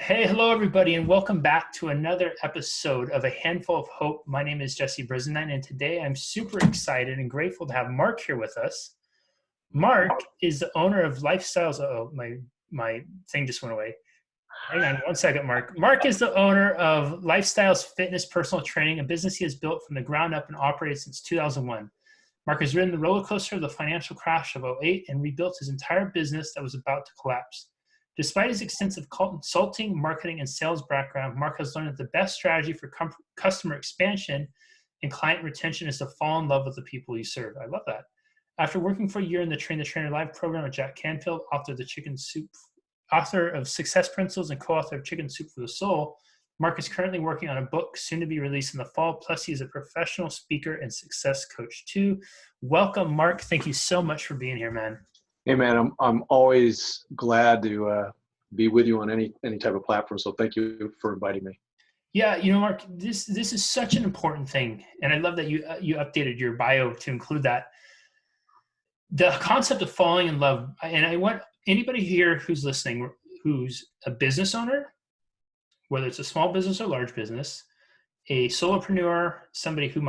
Hey, hello everybody, and welcome back to another episode of A Handful of Hope. My name is Jesse Brisendine, and today I'm super excited and grateful to have Mark here with us. Mark is the owner of Lifestyles. Oh, my thing just went away. Hang on one second, Mark. Mark is the owner of Lifestyles Fitness Personal Training, a business he has built from the ground up and operated since 2001. Mark has ridden the roller coaster of the financial crash of '08 and rebuilt his entire business that was about to collapse. Despite his extensive consulting, marketing, and sales background, Mark has learned that the best strategy for customer expansion and client retention is to fall in love with the people you serve. I love that. After working for a year in the Train the Trainer Live program with Jack Canfield, author of Success Principles and co-author of Chicken Soup for the Soul, Mark is currently working on a book soon to be released in the fall. Plus, he is a professional speaker and success coach too. Welcome, Mark. Thank you so much for being here, man. Hey man, I'm always glad to be with you on any type of platform. So thank you for inviting me. Yeah, Mark, this is such an important thing, and I love that you updated your bio to include that. The concept of falling in love, and I want anybody here who's listening, who's a business owner, whether it's a small business or large business, a solopreneur, somebody who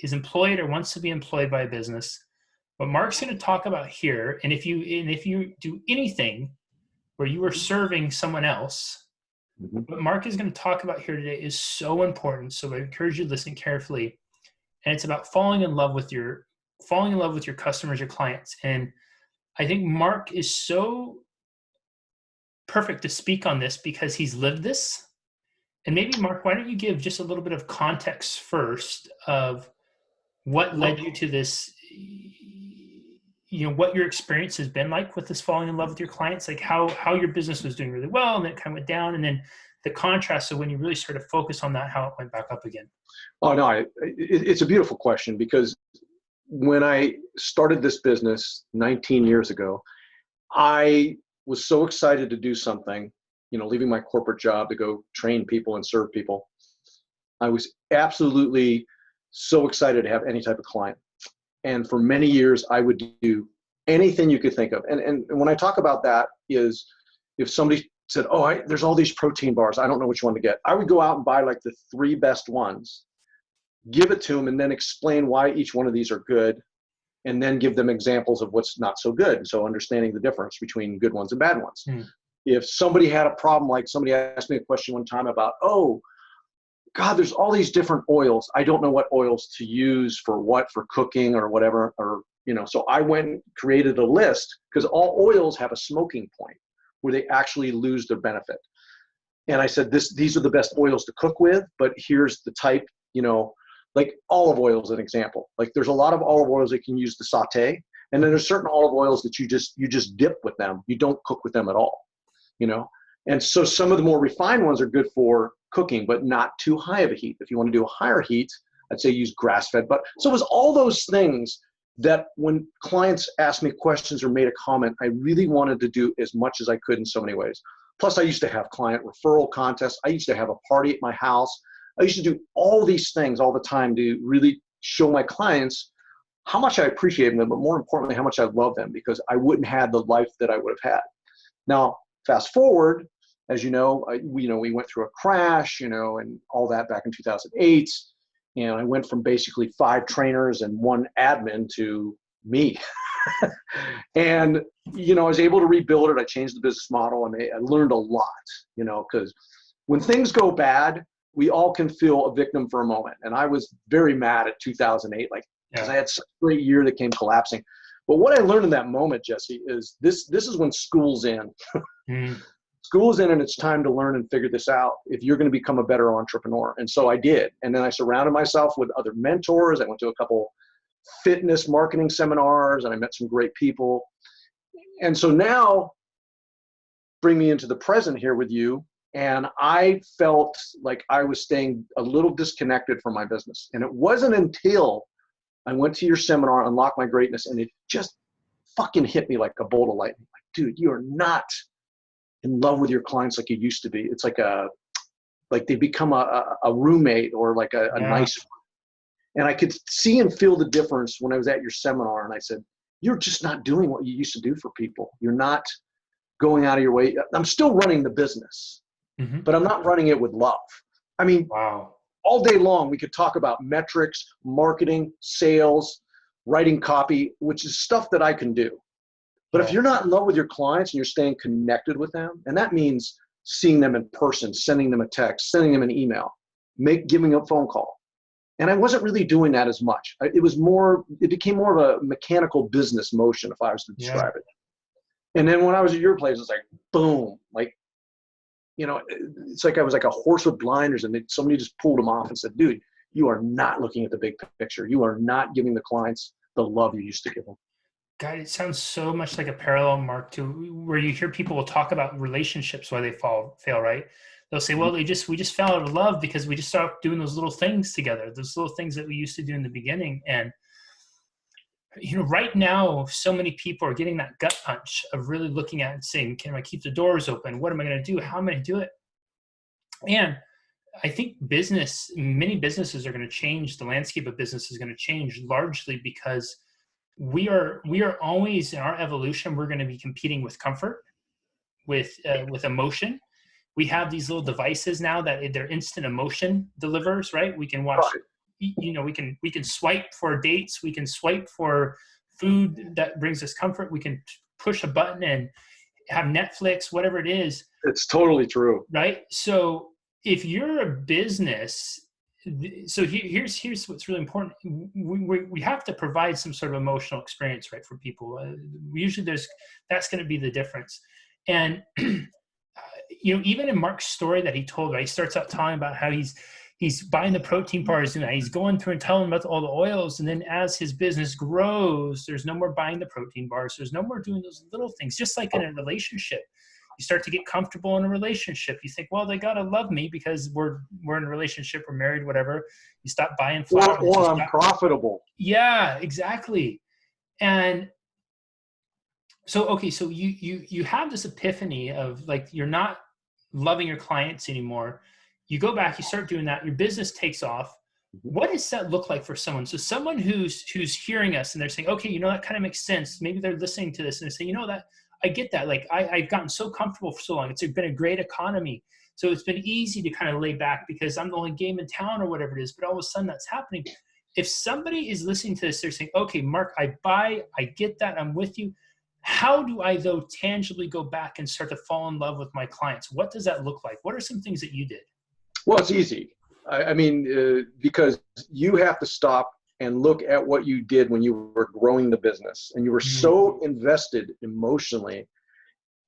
is employed or wants to be employed by a business. What Mark's going to talk about here, and if you do anything where you are serving someone else, what Mark is going to talk about here today is so important. So I encourage you to listen carefully. And it's about falling in love with your customers, your clients. And I think Mark is so perfect to speak on this because he's lived this. And maybe Mark, why don't you give just a little bit of context first of what led you to this, what your experience has been like with this falling in love with your clients, like how your business was doing really well and then it kind of went down, and then the contrast of when you really started to focus on that, how it went back up again. Oh no, it's a beautiful question, because when I started this business 19 years ago, I was so excited to do something, leaving my corporate job to go train people and serve people. I was absolutely so excited to have any type of client. And for many years, I would do anything you could think of. And when I talk about that is, if somebody said, there's all these protein bars, I don't know which one to get, I would go out and buy like the 3 best ones, give it to them, and then explain why each one of these are good, and then give them examples of what's not so good. So understanding the difference between good ones and bad ones. If somebody had a problem, like somebody asked me a question one time about, God, there's all these different oils. I don't know what oils to use for cooking or whatever, so I went and created a list, because all oils have a smoking point where they actually lose their benefit. And I said, these are the best oils to cook with, but here's the type, like olive oil is an example. Like there's a lot of olive oils that you can use to saute. And then there's certain olive oils that you just dip with them. You don't cook with them at all, And so some of the more refined ones are good for cooking, but not too high of a heat. If you want to do a higher heat, I'd say use grass-fed. But so it was all those things that when clients asked me questions or made a comment, I really wanted to do as much as I could in so many ways. Plus, I used to have client referral contests. I used to have a party at my house. I used to do all these things all the time to really show my clients how much I appreciate them, but more importantly, how much I love them, because I wouldn't have the life that I would have had. Now, fast forward, as you know, we went through a crash, and all that back in 2008. And I went from basically 5 trainers and 1 admin to me. And, I was able to rebuild it. I changed the business model, and I learned a lot, because when things go bad, we all can feel a victim for a moment. And I was very mad at 2008, because I had such a great year that came collapsing. But what I learned in that moment, Jesse, is this is when school's in. School's in, and it's time to learn and figure this out if you're going to become a better entrepreneur. And so I did. And then I surrounded myself with other mentors. I went to a couple fitness marketing seminars, and I met some great people. And so now, bring me into the present here with you. And I felt like I was staying a little disconnected from my business. And it wasn't until I went to your seminar, Unlock My Greatness, and it just fucking hit me like a bolt of lightning. Like, dude, you are not in love with your clients like you used to be. It's like they become a roommate or like a nice one. And I could see and feel the difference when I was at your seminar. And I said, you're just not doing what you used to do for people. You're not going out of your way. I'm still running the business, but I'm not running it with love. I mean, Wow. all day long, we could talk about metrics, marketing, sales, writing copy, which is stuff that I can do. But if Yeah. you're not in love with your clients and you're staying connected with them, and that means seeing them in person, sending them a text, sending them an email, giving a phone call. And I wasn't really doing that as much. It became more of a mechanical business motion, if I was to Yeah. describe it. And then when I was at your place, it's like, boom, like, it's like I was like a horse with blinders, and somebody just pulled them off and said, dude, you are not looking at the big picture. You are not giving the clients the love you used to give them. God, it sounds so much like a parallel, Mark, to where you hear people will talk about relationships, why they fail, right? They'll say, well, we just fell out of love because we just stopped doing those little things together, those little things that we used to do in the beginning. And, right now, so many people are getting that gut punch of really looking at and saying, can I keep the doors open? What am I going to do? How am I going to do it? And I think many businesses are going to change. The landscape of business is going to change largely because we are always in our evolution. We're going to be competing with comfort, with emotion. We have these little devices now that they're instant emotion delivers, right? We can watch, we can swipe for dates. We can swipe for food that brings us comfort. We can push a button and have Netflix, whatever it is. It's totally true. Right. So if you're a business, so here's what's really important. We have to provide some sort of emotional experience, right, for people. Usually that's going to be the difference. And even in Mark's story that he told, right, he starts out talking about how he's buying the protein bars and he's going through and telling about all the oils. And then as his business grows, there's no more buying the protein bars. There's no more doing those little things, just like in a relationship. You start to get comfortable in a relationship. You think, well, they got to love me because we're in a relationship, we're married, whatever. You stop buying flowers. Or I'm profitable. Yeah, exactly. And so you have this epiphany of like, you're not loving your clients anymore. You go back, you start doing that, your business takes off. What does that look like for someone? So someone who's hearing us and they're saying, okay, that kind of makes sense. Maybe they're listening to this and they're saying, that I get that. Like I've gotten so comfortable for so long. It's been a great economy. So it's been easy to kind of lay back because I'm the only game in town or whatever it is. But all of a sudden that's happening. If somebody is listening to this, they're saying, okay, Mark, I get that. I'm with you. How do I, though, tangibly go back and start to fall in love with my clients? What does that look like? What are some things that you did? Well, it's easy. I mean, because you have to stop and look at what you did when you were growing the business, and you were so invested emotionally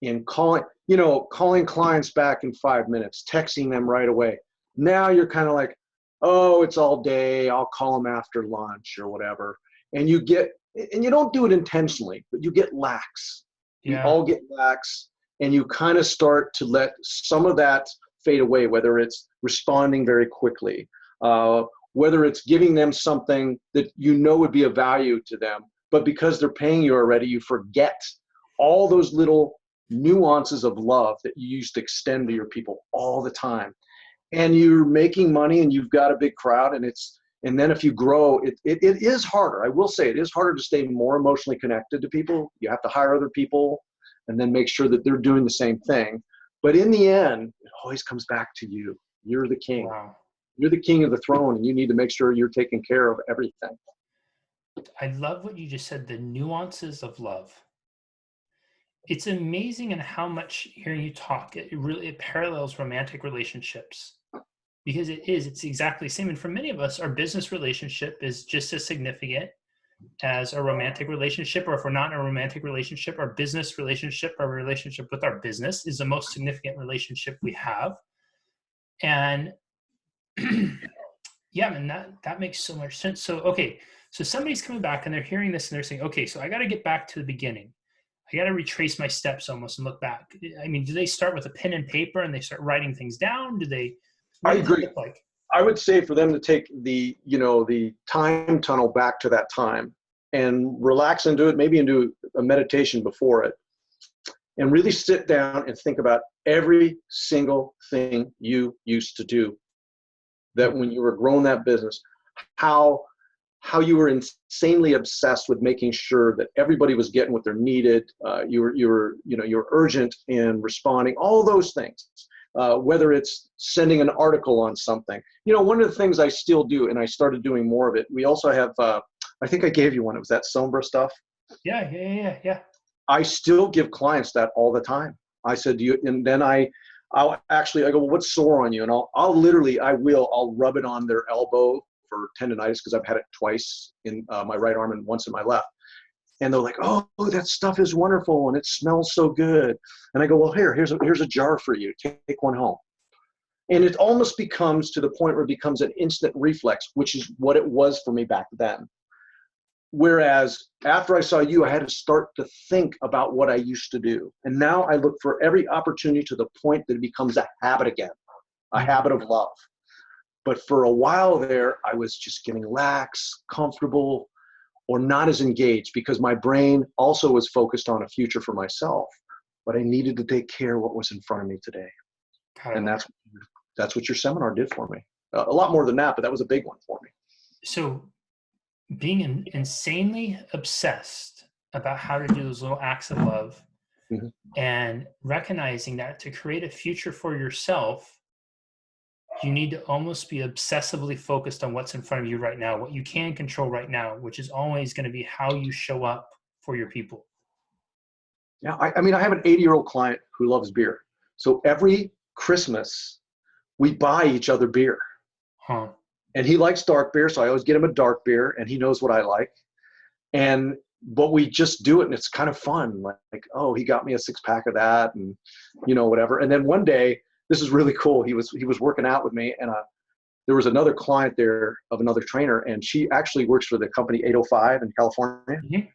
in calling clients back in 5 minutes, texting them right away. Now you're kind of like, oh, it's all day. I'll call them after lunch or whatever. And you don't do it intentionally, but you get lax. Yeah. We all get lax, and you kind of start to let some of that fade away, whether it's responding very quickly, whether it's giving them something that would be of value to them, but because they're paying you already, you forget all those little nuances of love that you used to extend to your people all the time. And you're making money and you've got a big crowd, and then if you grow, it is harder. I will say it is harder to stay more emotionally connected to people. You have to hire other people and then make sure that they're doing the same thing. But in the end, it always comes back to you. You're the king. Wow. You're the king of the throne, and you need to make sure you're taking care of everything. I love what you just said, the nuances of love. It's amazing in how much hearing you talk, it parallels romantic relationships, because it's exactly the same. And for many of us, our business relationship is just as significant as a romantic relationship, or if we're not in a romantic relationship, our business relationship, our relationship with our business is the most significant relationship we have. And yeah, man, that makes so much sense. So somebody's coming back and they're hearing this and they're saying, okay, so I got to get back to the beginning. I got to retrace my steps almost and look back. I mean, do they start with a pen and paper and they start writing things down? I agree. I would say for them to take the time tunnel back to that time and relax into it, maybe into a meditation before it, and really sit down and think about every single thing you used to do, that when you were growing that business, how you were insanely obsessed with making sure that everybody was getting what they needed. You were urgent in responding, all those things. whether it's sending an article on something. One of the things I still do, and I started doing more of it, we also have, I think I gave you one. It was that Sombra stuff. Yeah. I still give clients that all the time. I said, and then I go, well, what's sore on you? And I'll rub it on their elbow for tendonitis, because I've had it twice in my right arm and once in my left. And they're like, oh, that stuff is wonderful and it smells so good. And I go, well, here's a jar for you. Take one home. And it almost becomes to the point where it becomes an instant reflex, which is what it was for me back then. Whereas after I saw you, I had to start to think about what I used to do. And now I look for every opportunity to the point that it becomes a habit again, a habit of love. But for a while there, I was just getting lax, comfortable, or not as engaged, because my brain also was focused on a future for myself, but I needed to take care of what was in front of me today. And that's what your seminar did for me. A lot more than that, but that was a big one for me. So being insanely obsessed about how to do those little acts of love, and recognizing that to create a future for yourself, you need to almost be obsessively focused on what's in front of you right now, what you can control right now, which is always going to be how you show up for your people. Yeah, I mean, I have an 80-year-old client who loves beer. So every Christmas, we buy each other beer. And he likes dark beer, so I always get him a dark beer, and he knows what I like. But we just do it, and it's kind of fun. Like, oh, he got me a 6-pack of that, and whatever. And then one day, this is really cool. He was working out with me, and there was another client there of another trainer, and she actually works for the company 805 in California.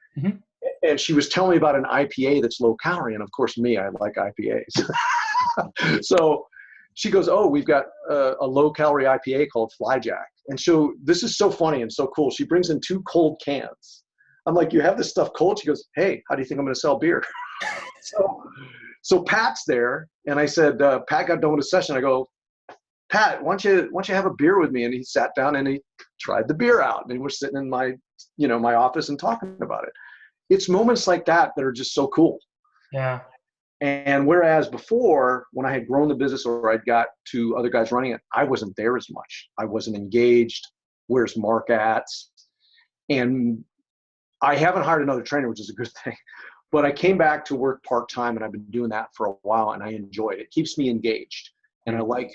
And she was telling me about an IPA that's low calorie, and of course, me, I like IPAs. So she goes, oh, we've got a low calorie IPA called Flyjack. And so this is so funny and so cool. She brings in 2 cold cans. I'm like, you have this stuff cold? She goes, hey, how do you think I'm going to sell beer? So Pat's there, and I said, Pat got done with a session. I go, Pat, why don't you have a beer with me? And he sat down and he tried the beer out, and we're sitting in my office and talking about it. It's moments like that that are just so cool. Yeah. And whereas before, when I had grown the business or I'd got to other guys running it, I wasn't there as much. I wasn't engaged. Where's Mark at? And I haven't hired another trainer, which is a good thing. But I came back to work part-time, and I've been doing that for a while, and I enjoy it. It keeps me engaged. And I like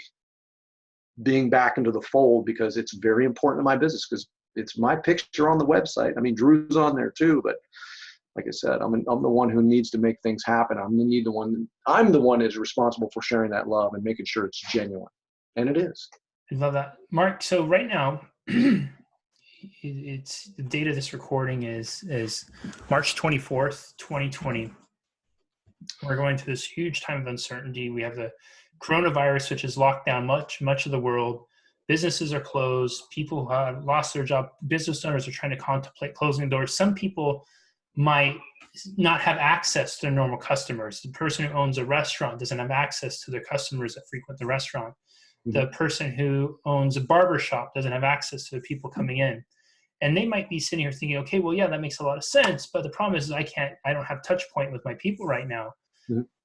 being back into the fold, because it's very important in my business, because it's my picture on the website. I mean, Drew's on there too, but like I said, I'm the one who needs to make things happen. I'm the one that's responsible for sharing that love and making sure it's genuine. And it is. I love that. Mark, so right now, it's the date of this recording is March 24th, 2020. We're going through this huge time of uncertainty. We have the coronavirus, which has locked down much of the world. Businesses are closed. People have lost their job. Business owners are trying to contemplate closing doors. Some people might not have access to their normal customers. The person who owns a restaurant doesn't have access to their customers that frequent the restaurant. The person who owns a barber shop doesn't have access to the people coming in. And they might be sitting here thinking, okay, well, yeah, that makes a lot of sense. But the problem is I don't have touch point with my people right now.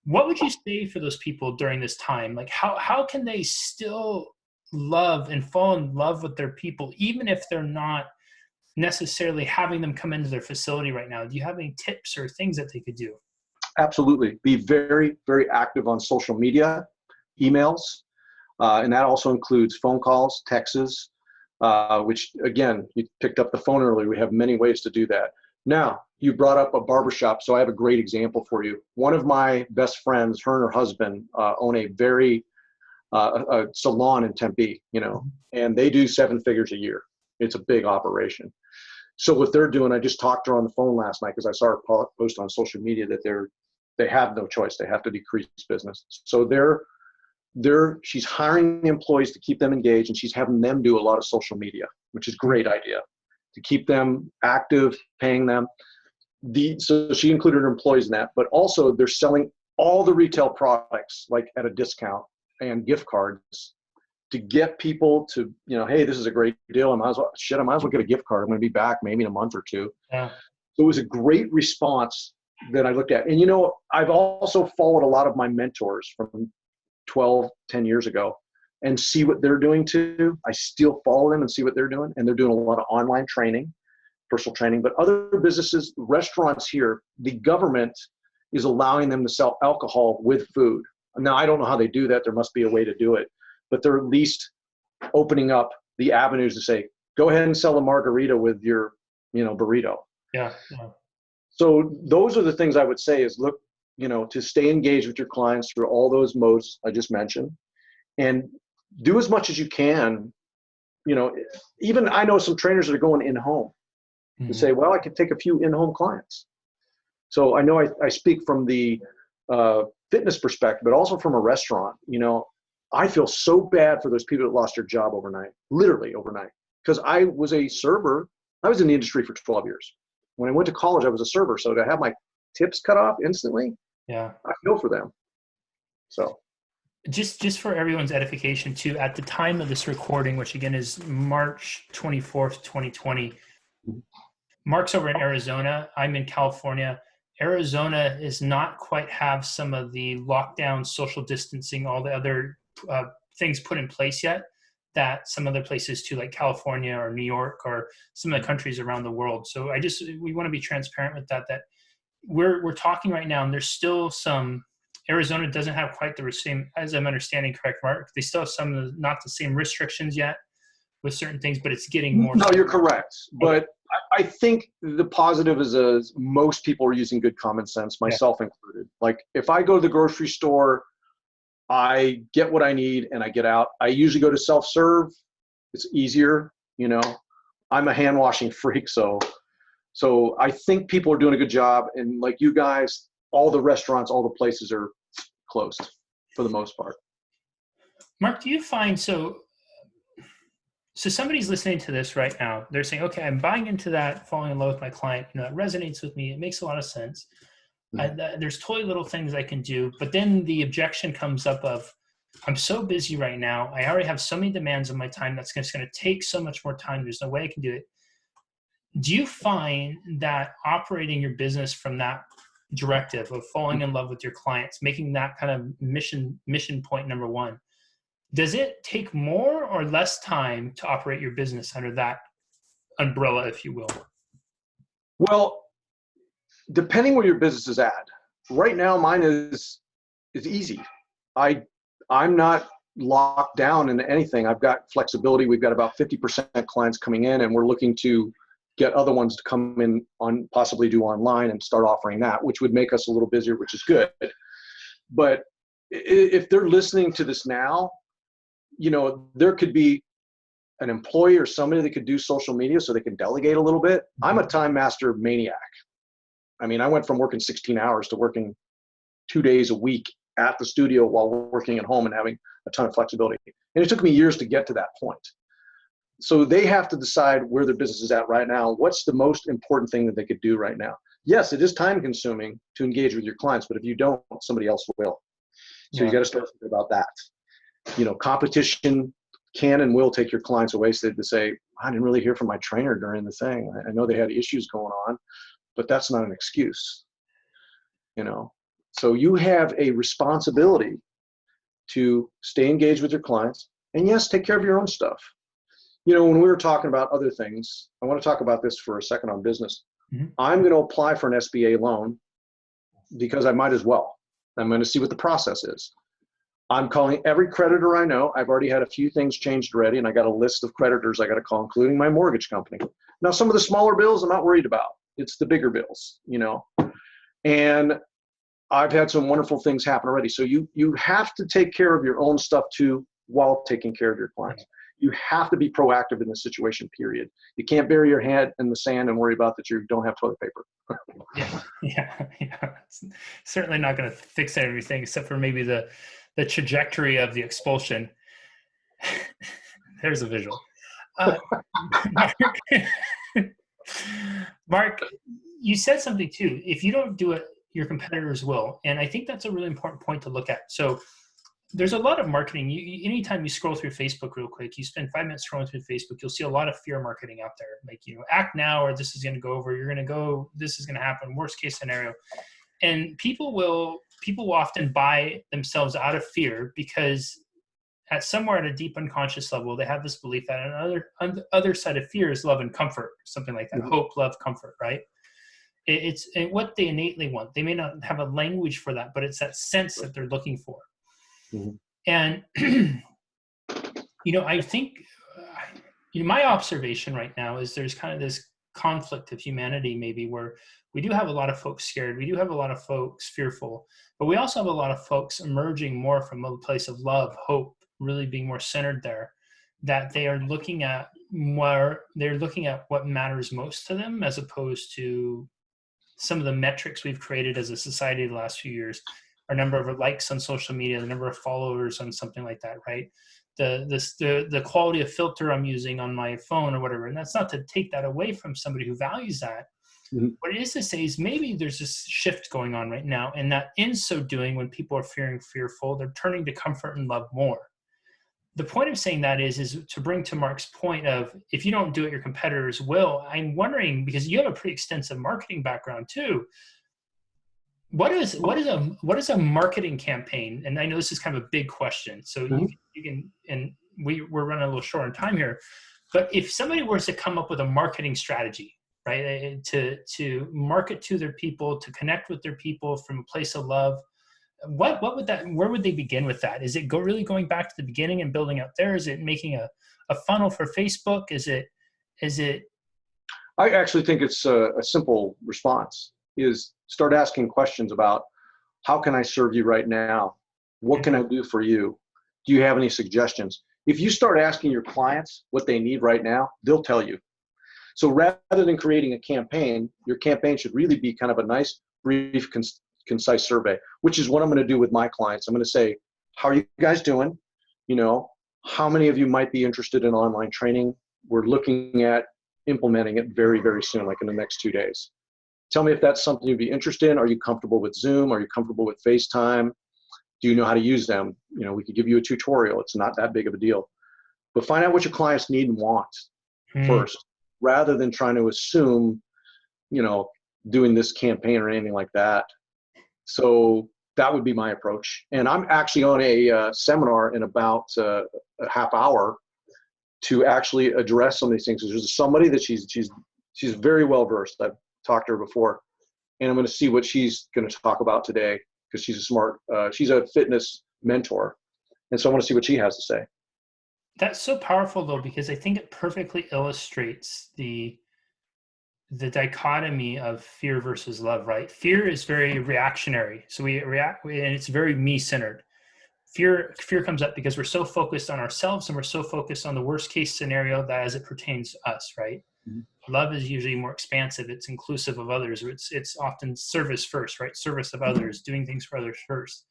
What would you say for those people during this time? Like how can they still love and fall in love with their people, even if they're not necessarily having them come into their facility right now? Do you have any tips or things that they could do? Absolutely. Be very, very active on social media, emails, and that also includes phone calls, texts, which, again, you picked up the phone earlier. We have many ways to do that. Now, you brought up a barbershop, so I have a great example for you. One of my best friends, her and her husband, own a salon in Tempe, and they do 7 figures a year. It's a big operation. So what they're doing, I just talked to her on the phone last night, because I saw her post on social media that they have no choice. They have to decrease business. So she's hiring the employees to keep them engaged, and she's having them do a lot of social media, which is a great idea, to keep them active, paying them. So she included her employees in that, but also they're selling all the retail products like at a discount and gift cards to get people to, hey, this is a great deal. I might as well get a gift card. I'm going to be back maybe in a month or 2. Yeah. So it was a great response that I looked at. And, I've also followed a lot of my mentors from 12, 10 years ago and see what they're doing too. I still follow them and see what they're doing. And they're doing a lot of online training, personal training, but other businesses, restaurants here, the government is allowing them to sell alcohol with food. Now, I don't know how they do that. There must be a way to do it, but they're at least opening up the avenues to say, go ahead and sell a margarita with your, burrito. Yeah. Yeah. So those are the things I would say is look, to stay engaged with your clients through all those modes I just mentioned, and do as much as you can. Even I know some trainers that are going in-home to say, well, I could take a few in-home clients. So I know I speak from the fitness perspective, but also from a restaurant. I feel so bad for those people that lost their job overnight, literally overnight, because I was a server. I was in the industry for 12 years. When I went to college, I was a server. So to have my tips cut off instantly, yeah, I feel for them. So just for everyone's edification too, at the time of this recording, which again is March 24th, 2020, Mark's over in Arizona. I'm in California. Arizona is not quite have some of the lockdown, social distancing, all the other things put in place yet that some other places too, like California or New York or some of the countries around the world. So we want to be transparent with that we're talking right now, and there's still some. Arizona doesn't have quite the same, as I'm understanding, correct, Mark? They still have not the same restrictions yet with certain things, but it's getting more. No, you're correct. But I think the positive is most people are using good common sense, myself included. Like if I go to the grocery store, I get what I need and I get out. I usually go to self-serve. It's easier, I'm a hand washing freak. So I think people are doing a good job. And like you guys, all the restaurants, all the places are closed for the most part. Mark, do you find so somebody's listening to this right now, they're saying, okay, I'm buying into that, falling in love with my client, it resonates with me, it makes a lot of sense. There's totally little things I can do, but then the objection comes up of, I'm so busy right now, I already have so many demands on my time that's just going to take so much more time, there's no way I can do it. Do you find that operating your business from that directive of falling in love with your clients, making that kind of mission point number one, does it take more or less time to operate your business under that umbrella, if you will? Well, depending where your business is at. Right now, mine is easy. I'm not locked down into anything. I've got flexibility. We've got about 50% clients coming in, and we're looking to get other ones to come in on possibly do online and start offering that, which would make us a little busier, which is good. But if they're listening to this now, there could be an employee or somebody that could do social media so they can delegate a little bit. I'm a time master maniac. I mean, I went from working 16 hours to working 2 days a week at the studio while working at home and having a ton of flexibility. And it took me years to get to that point. So they have to decide where their business is at right now. What's the most important thing that they could do right now? Yes, it is time consuming to engage with your clients, but if you don't, somebody else will. So you got to start thinking about that. Competition can and will take your clients away. So to say, I didn't really hear from my trainer during the thing. I know they had issues going on, but that's not an excuse. So you have a responsibility to stay engaged with your clients and yes, take care of your own stuff. When we were talking about other things, I want to talk about this for a second on business. Mm-hmm. I'm going to apply for an SBA loan because I might as well. I'm going to see what the process is. I'm calling every creditor I know. I've already had a few things changed already, and I got a list of creditors I got to call, including my mortgage company. Now, some of the smaller bills I'm not worried about. It's the bigger bills, And I've had some wonderful things happen already. So you have to take care of your own stuff too while taking care of your clients. You have to be proactive in this situation, period. You can't bury your head in the sand and worry about that you don't have toilet paper. Yeah. It's certainly not going to fix everything except for maybe the trajectory of the expulsion. There's a visual. Mark, you said something too. If you don't do it, your competitors will. And I think that's a really important point to look at. So there's a lot of marketing. Anytime you scroll through Facebook real quick, you spend 5 minutes scrolling through Facebook, you'll see a lot of fear marketing out there. Like, act now or this is going to go over. You're going to go, this is going to happen. Worst case scenario. And people will people will often buy themselves out of fear because somewhere at a deep unconscious level, they have this belief that on the other side of fear is love and comfort, something like that. Hope, love, comfort, right? It's what they innately want. They may not have a language for that, but it's that sense that they're looking for. And, I think my observation right now is there's kind of this conflict of humanity, maybe, where we do have a lot of folks scared. We do have a lot of folks fearful, but we also have a lot of folks emerging more from a place of love, hope, really being more centered there, that they are looking at what matters most to them, as opposed to some of the metrics we've created as a society the last few years, our number of likes on social media, the number of followers on something like that, right? The quality of filter I'm using on my phone or whatever. And that's not to take that away from somebody who values that. What it is to say is maybe there's this shift going on right now, and that in so doing, when people are fearful, they're turning to comfort and love more. The point of saying that is to bring to Mark's point of, if you don't do it, your competitors will. I'm wondering, because you have a pretty extensive marketing background too, what is a marketing campaign? And I know this is kind of a big question, so you can, and we're running a little short on time here, but if somebody were to come up with a marketing strategy, right, to market to their people, to connect with their people from a place of love, what would that, where would they begin with that? Is it really going back to the beginning and building out there? Is it making a funnel for Facebook? Is it I actually think it's a simple response, is start asking questions about, how can I serve you right now? What can I do for you? Do you have any suggestions? If you start asking your clients what they need right now, they'll tell you. So rather than creating a campaign, your campaign should really be kind of a nice, brief, concise survey, which is what I'm going to do with my clients. I'm going to say, how are you guys doing? How many of you might be interested in online training? We're looking at implementing it very, very soon, like in the next 2 days. Tell me if that's something you'd be interested in. Are you comfortable with Zoom? Are you comfortable with FaceTime? Do you know how to use them? We could give you a tutorial. It's not that big of a deal. But find out what your clients need and want first, rather than trying to assume, doing this campaign or anything like that. So that would be my approach. And I'm actually on a seminar in about a half hour to actually address some of these things. There's somebody that she's very well versed. I've talked to her before, and I'm going to see what she's going to talk about today, because she's a fitness mentor. And so I want to see what she has to say. That's so powerful, though, because I think it perfectly illustrates the dichotomy of fear versus love, right? Fear is very reactionary. So we react, and it's very me-centered. Fear comes up because we're so focused on ourselves, and we're so focused on the worst case scenario that as it pertains to us, right? Love is usually more expansive. It's inclusive of others. It's often service first, right? Service of others, doing things for others first.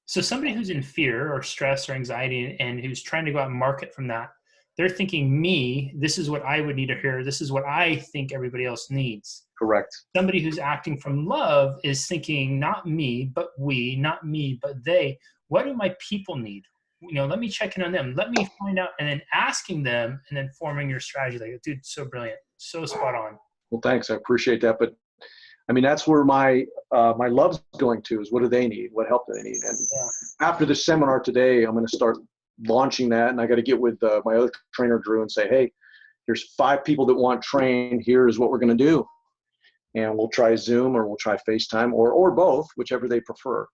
So somebody who's in fear or stress or anxiety and who's trying to go out and market from that, they're thinking, this is what I would need to hear. This is what I think everybody else needs. Correct. Somebody who's acting from love is thinking, not me, but we, not me, but they. What do my people need? Let me check in on them. Let me find out, and then asking them, and then forming your strategy. Like, dude, so brilliant, so spot on. Well, thanks. I appreciate that. But I mean, that's where my love's going to, is what do they need? What help do they need? And after the seminar today, I'm going to start launching that. And I got to get with my other trainer, Drew, and say, hey, there's 5 people that want trained. Here's what we're going to do. And we'll try Zoom, or we'll try FaceTime, or both, whichever they prefer,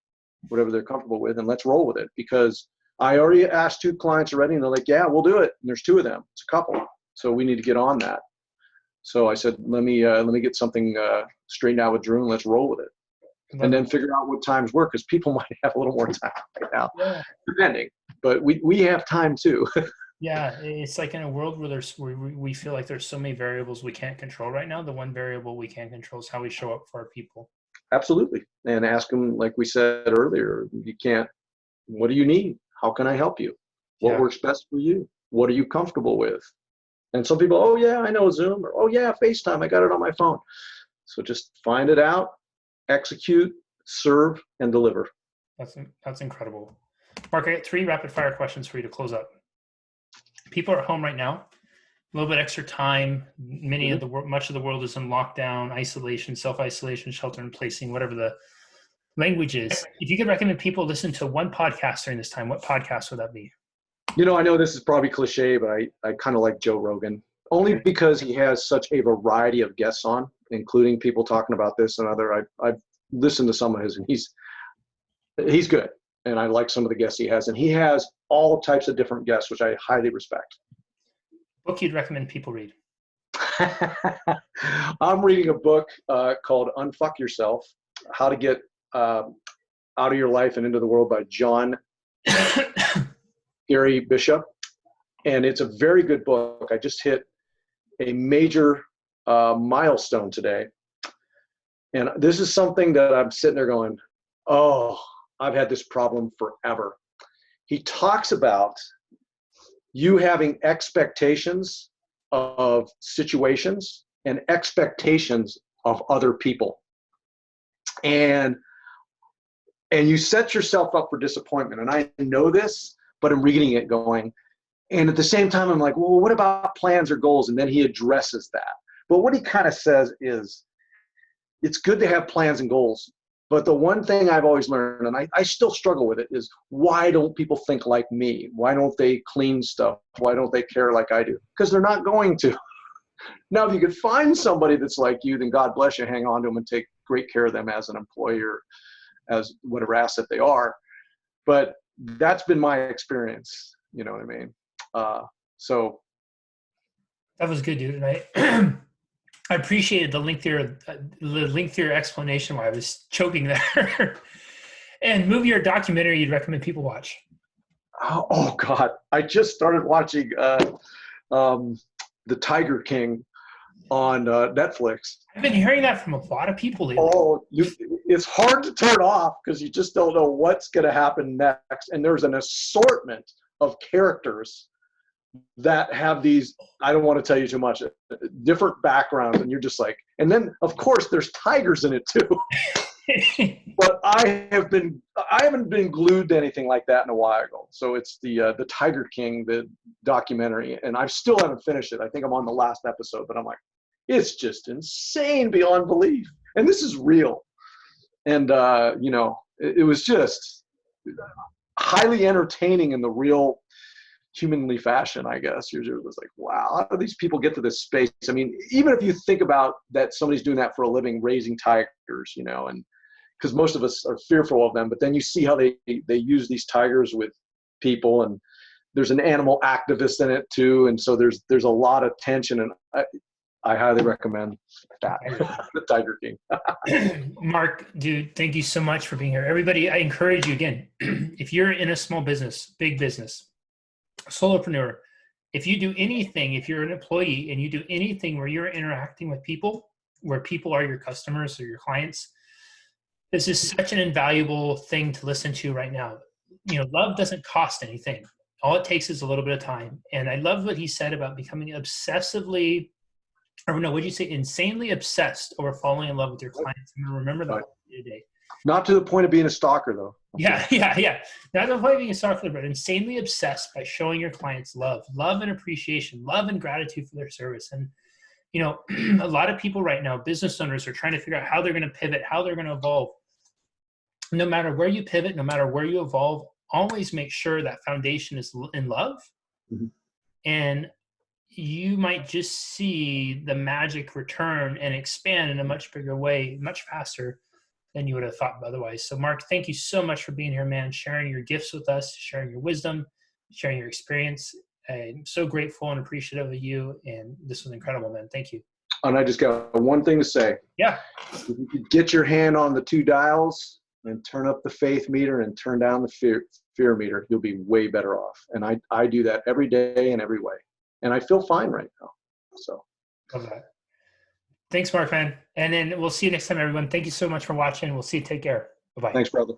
whatever they're comfortable with. And let's roll with it, because I already asked 2 clients already, and they're like, yeah, we'll do it. And there's 2 of them. It's a couple. So we need to get on that. So I said, let me get something straightened out with Drew, and let's roll with it. And then figure out what times work, because people might have a little more time right now, depending. But we have time too. Yeah, it's like in a world where we feel like there's so many variables we can't control right now. The one variable we can control is how we show up for our people. Absolutely. And ask them, like we said earlier, what do you need? How can I help you? What works best for you? What are you comfortable with? And some people, oh yeah, I know Zoom, or oh yeah, FaceTime, I got it on my phone. So just find it out, execute, serve, and deliver. That's incredible. Mark, I got 3 rapid fire questions for you to close up. People are at home right now, a little bit extra time. Much of the world is in lockdown, isolation, self-isolation, shelter in placing, whatever the languages. If you could recommend people listen to one podcast during this time, what podcast would that be? I know this is probably cliche, but I kind of like Joe Rogan, only because he has such a variety of guests on, including people talking about this and other. I've listened to some of his, and he's good. And I like some of the guests he has. And he has all types of different guests, which I highly respect. Book you'd recommend people read? I'm reading a book called Unfuck Yourself, How to Get Out of Your Life and Into the World by John Gary Bishop. And it's a very good book. I just hit a major milestone today. And this is something that I'm sitting there going, oh, I've had this problem forever. He talks about you having expectations of situations and expectations of other people. And you set yourself up for disappointment. And I know this, but I'm reading it going, and at the same time, I'm like, well, what about plans or goals? And then he addresses that. But what he kind of says is, it's good to have plans and goals. But the one thing I've always learned, and I still struggle with it, is why don't people think like me? Why don't they clean stuff? Why don't they care like I do? Because they're not going to. Now, if you could find somebody that's like you, then God bless you, hang on to them and take great care of them as an employee or as whatever asset they are. But that's been my experience. You know what I mean? So. That was good, dude. And I appreciated the lengthier explanation while I was choking there. And movie or documentary you'd recommend people watch? Oh God, I just started watching The Tiger King on Netflix. I've been hearing that from a lot of people lately. Oh, it's hard to turn off because you just don't know what's going to happen next. And there's an assortment of characters that have these, I don't want to tell you too much, different backgrounds, and you're just like, and then of course there's tigers in it too. But I haven't been glued to anything like that in a while. So it's the Tiger King, the documentary, and I still haven't finished it. I think I'm on the last episode, but I'm like, it's just insane beyond belief. And this is real. And it was just highly entertaining in the real humanly fashion, I guess. It was like, wow, how do these people get to this space? I mean, even if you think about that somebody's doing that for a living, raising tigers, and because most of us are fearful of them, but then you see how they use these tigers with people, and there's an animal activist in it too, and so there's a lot of tension, and I highly recommend that. The Tiger King. Mark, dude, thank you so much for being here. Everybody, I encourage you again, if you're in a small business, big business, solopreneur, if you do anything, if you're an employee and you do anything where you're interacting with people, where people are your customers or your clients, this is such an invaluable thing to listen to right now. Love doesn't cost anything. All it takes is a little bit of time. And I love what he said about becoming insanely obsessed over falling in love with your clients. I'm going to remember that today. Not to the point of being a stalker, though. Yeah. Not to the point of being a stalker, but insanely obsessed by showing your clients love and appreciation, love and gratitude for their service. And, a lot of people right now, business owners, are trying to figure out how they're going to pivot, how they're going to evolve. No matter where you pivot, no matter where you evolve, always make sure that foundation is in love. Mm-hmm. And you might just see the magic return and expand in a much bigger way, much faster than you would have thought otherwise. So Mark, thank you so much for being here, man, sharing your gifts with us, sharing your wisdom, sharing your experience. I'm so grateful and appreciative of you. And this was incredible, man. Thank you. And I just got one thing to say. Yeah. If you could get your hand on the two dials and turn up the faith meter and turn down the fear meter, you'll be way better off. And I do that every day in every way. And I feel fine right now. So. Love that. Thanks, Mark, man. And then we'll see you next time, everyone. Thank you so much for watching. We'll see you. Take care. Bye-bye. Thanks, brother.